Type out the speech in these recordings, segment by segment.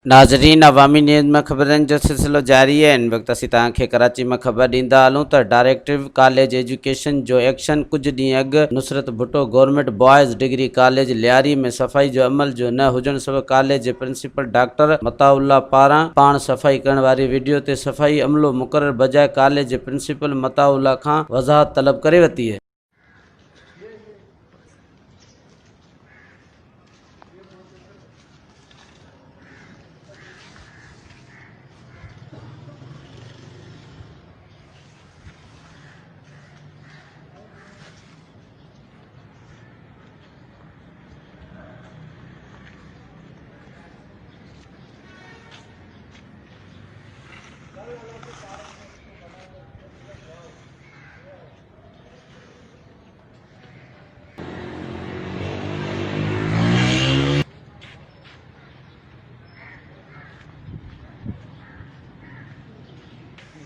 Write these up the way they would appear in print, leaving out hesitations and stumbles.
नाज़रीन, अवामी न्यूज़ में ख़बरनि जो सिलसिलो जारी है। इन वक्त असीं तव्हांखे कराची में ख़बर ॾींदा हलूं त डायरेक्टिव कॉलेज एजुकेशन जो एक्शन कुछ ॾींहं अॻु Nusrat Bhutto government boys degree college Lyari में सफ़ाई जो अमल जो न हुजण सबबि कॉलेज जे प्रिंसिपल डॉक्टर मताउल्लाह पारां पाण सफ़ाई करण वारी वीडियो ते सफ़ाई अमलो मुक़रर बजाए कॉलेज जे प्रिंसिपल मताउल्लाह खां वज़ाहत तलब करे वरिती है।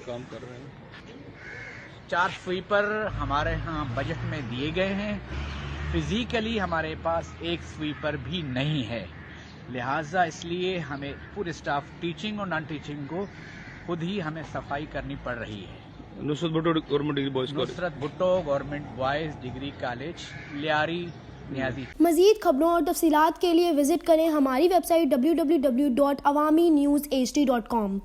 काम कर रहे हैं। 4 स्वीपर हमारे यहाँ बजट में दिए गए हैं। फिजिकली हमारे पास एक स्वीपर भी नहीं है, लिहाजा इसलिए हमें पूरे स्टाफ टीचिंग और नॉन टीचिंग को खुद ही हमें सफाई करनी पड़ रही है। Nusrat Bhutto government degree boys college, Nusrat Bhutto government boys degree college Lyari Niazi. मज़ीद खबरों और तफसीलात के लिए विजिट करें हमारी वेबसाइट www.awamiNewsHD.com।